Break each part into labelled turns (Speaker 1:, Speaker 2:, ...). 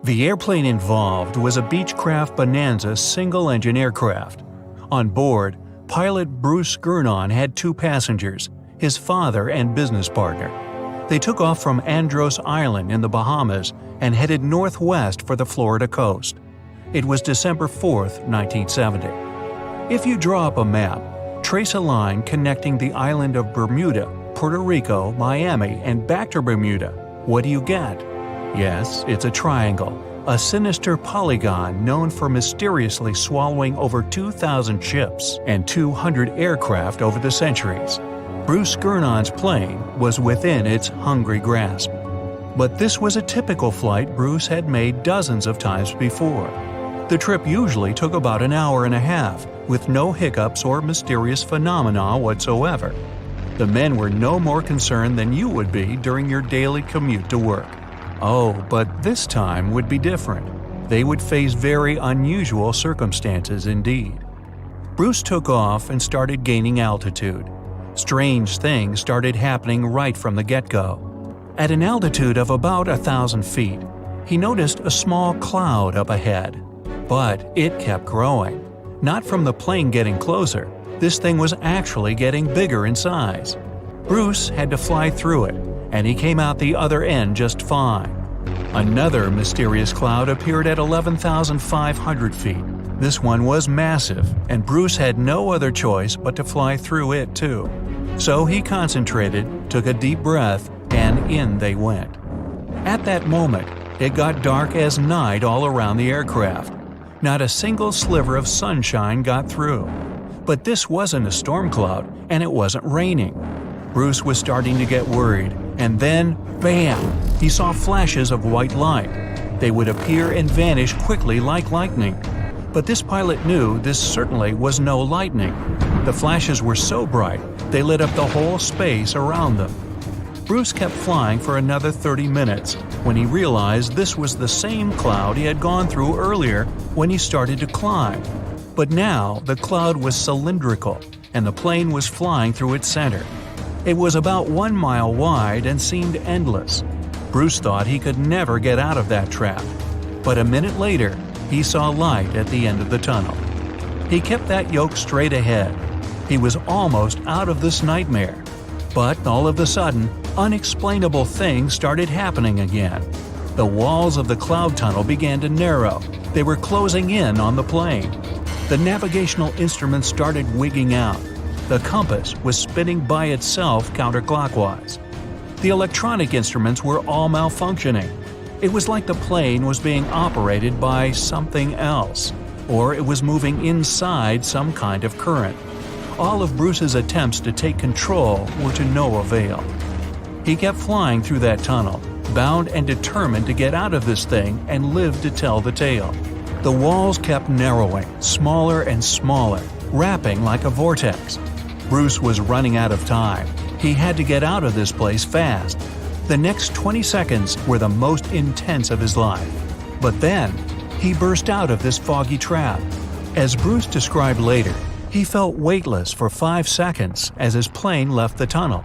Speaker 1: The airplane involved was a Beechcraft Bonanza single-engine aircraft. On board, pilot Bruce Gurnon had 2 passengers, his father and business partner. They took off from Andros Island in the Bahamas and headed northwest for the Florida coast. It was December 4, 1970. If you draw up a map, trace a line connecting the island of Bermuda, Puerto Rico, Miami, and back to Bermuda, what do you get? Yes, it's a triangle, a sinister polygon known for mysteriously swallowing over 2,000 ships and 200 aircraft over the centuries. Bruce Gurnon's plane was within its hungry grasp. But this was a typical flight Bruce had made dozens of times before. The trip usually took about an hour and a half, with no hiccups or mysterious phenomena whatsoever. The men were no more concerned than you would be during your daily commute to work. Oh, but this time would be different. They would face very unusual circumstances indeed. Bruce took off and started gaining altitude. Strange things started happening right from the get-go. At an altitude of about 1,000 feet, he noticed a small cloud up ahead. But it kept growing. Not from the plane getting closer, this thing was actually getting bigger in size. Bruce had to fly through it, and he came out the other end just fine. Another mysterious cloud appeared at 11,500 feet. This one was massive, and Bruce had no other choice but to fly through it too. So he concentrated, took a deep breath, and in they went. At that moment, it got dark as night all around the aircraft. Not a single sliver of sunshine got through. But this wasn't a storm cloud, and it wasn't raining. Bruce was starting to get worried, and then, bam! He saw flashes of white light. They would appear and vanish quickly like lightning. But this pilot knew this certainly was no lightning. The flashes were so bright, they lit up the whole space around them. Bruce kept flying for another 30 minutes when he realized this was the same cloud he had gone through earlier when he started to climb. But now the cloud was cylindrical, and the plane was flying through its center. It was about 1 mile wide and seemed endless. Bruce thought he could never get out of that trap. But a minute later, he saw light at the end of the tunnel. He kept that yoke straight ahead. He was almost out of this nightmare. But all of a sudden, unexplainable things started happening again. The walls of the cloud tunnel began to narrow. They were closing in on the plane. The navigational instruments started wigging out. The compass was spinning by itself counterclockwise. The electronic instruments were all malfunctioning. It was like the plane was being operated by something else, or it was moving inside some kind of current. All of Bruce's attempts to take control were to no avail. He kept flying through that tunnel, bound and determined to get out of this thing and live to tell the tale. The walls kept narrowing, smaller and smaller, wrapping like a vortex. Bruce was running out of time. He had to get out of this place fast. The next 20 seconds were the most intense of his life. But then, he burst out of this foggy trap. As Bruce described later, he felt weightless for 5 seconds as his plane left the tunnel.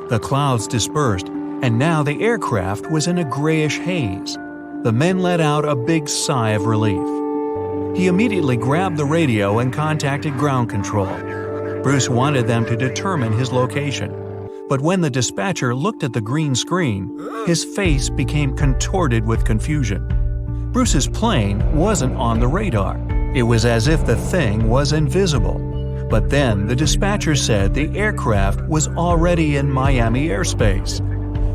Speaker 1: The clouds dispersed, and now the aircraft was in a grayish haze. The men let out a big sigh of relief. He immediately grabbed the radio and contacted ground control. Bruce wanted them to determine his location. But when the dispatcher looked at the green screen, his face became contorted with confusion. Bruce's plane wasn't on the radar. It was as if the thing was invisible. But then the dispatcher said the aircraft was already in Miami airspace.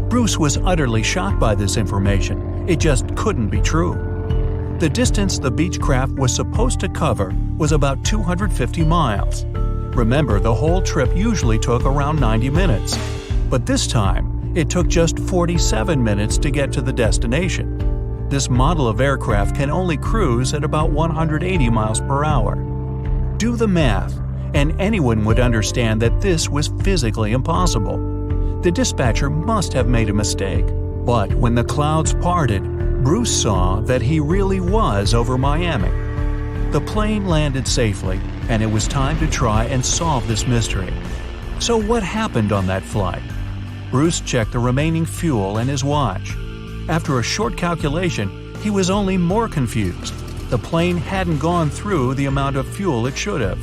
Speaker 1: Bruce was utterly shocked by this information. It just couldn't be true. The distance the Beechcraft was supposed to cover was about 250 miles. Remember, the whole trip usually took around 90 minutes. But this time, it took just 47 minutes to get to the destination. This model of aircraft can only cruise at about 180 miles per hour. Do the math, and anyone would understand that this was physically impossible. The dispatcher must have made a mistake. But when the clouds parted, Bruce saw that he really was over Miami. The plane landed safely, and it was time to try and solve this mystery. So what happened on that flight? Bruce checked the remaining fuel and his watch. After a short calculation, he was only more confused. The plane hadn't gone through the amount of fuel it should have.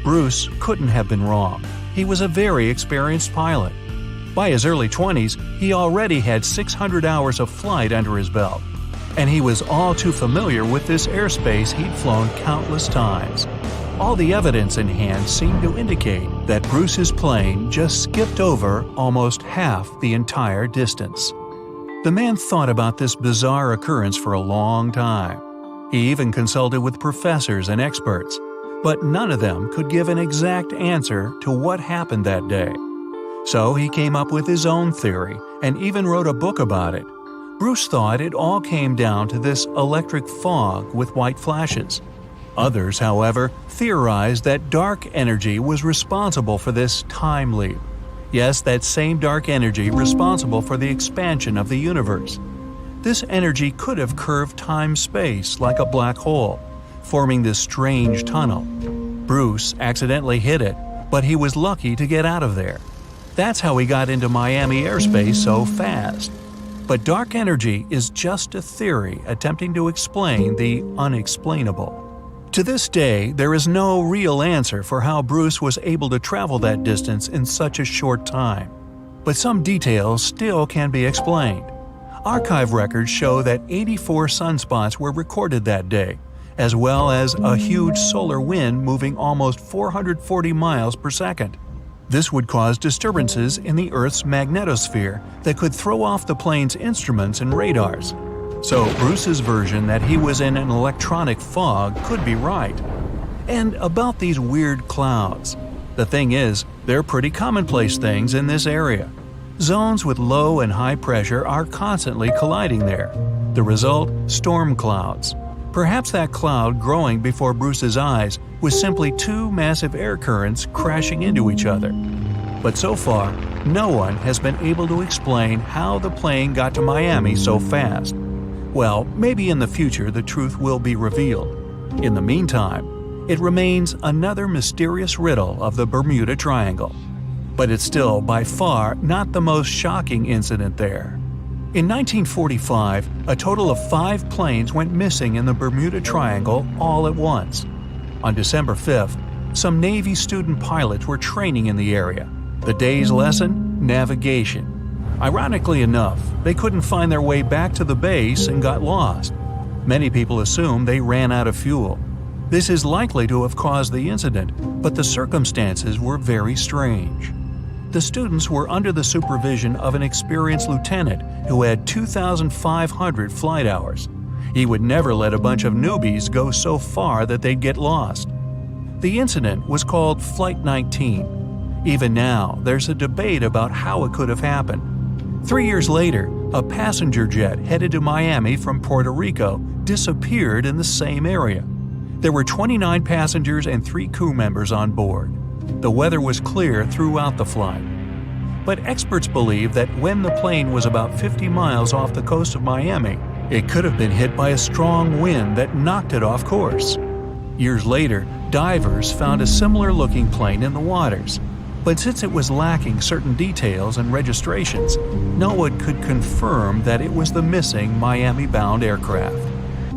Speaker 1: Bruce couldn't have been wrong. He was a very experienced pilot. By his early 20s, he already had 600 hours of flight under his belt, and he was all too familiar with this airspace he'd flown countless times. All the evidence in hand seemed to indicate that Bruce's plane just skipped over almost half the entire distance. The man thought about this bizarre occurrence for a long time. He even consulted with professors and experts, but none of them could give an exact answer to what happened that day. So he came up with his own theory and even wrote a book about it. Bruce thought it all came down to this electric fog with white flashes. Others, however, theorized that dark energy was responsible for this time leap. Yes, that same dark energy responsible for the expansion of the universe. This energy could have curved time-space like a black hole, forming this strange tunnel. Bruce accidentally hit it, but he was lucky to get out of there. That's how he got into Miami airspace so fast. But dark energy is just a theory attempting to explain the unexplainable. To this day, there is no real answer for how Bruce was able to travel that distance in such a short time. But some details still can be explained. Archive records show that 84 sunspots were recorded that day, as well as a huge solar wind moving almost 440 miles per second. This would cause disturbances in the Earth's magnetosphere that could throw off the plane's instruments and radars. So Bruce's version that he was in an electronic fog could be right. And about these weird clouds. The thing is, they're pretty commonplace things in this area. Zones with low and high pressure are constantly colliding there. The result? Storm clouds. Perhaps that cloud growing before Bruce's eyes was simply two massive air currents crashing into each other. But so far, no one has been able to explain how the plane got to Miami so fast. Well, maybe in the future the truth will be revealed. In the meantime, it remains another mysterious riddle of the Bermuda Triangle. But it's still by far not the most shocking incident there. In 1945, a total of 5 planes went missing in the Bermuda Triangle all at once. On December 5th, some Navy student pilots were training in the area. The day's lesson? Navigation. Ironically enough, they couldn't find their way back to the base and got lost. Many people assume they ran out of fuel. This is likely to have caused the incident, but the circumstances were very strange. The students were under the supervision of an experienced lieutenant who had 2,500 flight hours. He would never let a bunch of newbies go so far that they'd get lost. The incident was called Flight 19. Even now, there's a debate about how it could have happened. 3 years later, a passenger jet headed to Miami from Puerto Rico disappeared in the same area. There were 29 passengers and 3 crew members on board. The weather was clear throughout the flight. But experts believe that when the plane was about 50 miles off the coast of Miami, it could have been hit by a strong wind that knocked it off course. Years later, divers found a similar-looking plane in the waters. But since it was lacking certain details and registrations, no one could confirm that it was the missing Miami-bound aircraft.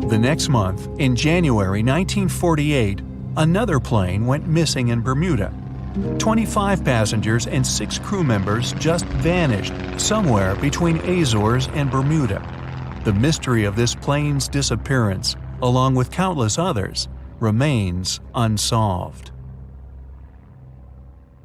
Speaker 1: The next month, in January 1948, another plane went missing in Bermuda. 25 passengers and 6 crew members just vanished somewhere between Azores and Bermuda. The mystery of this plane's disappearance, along with countless others, remains unsolved.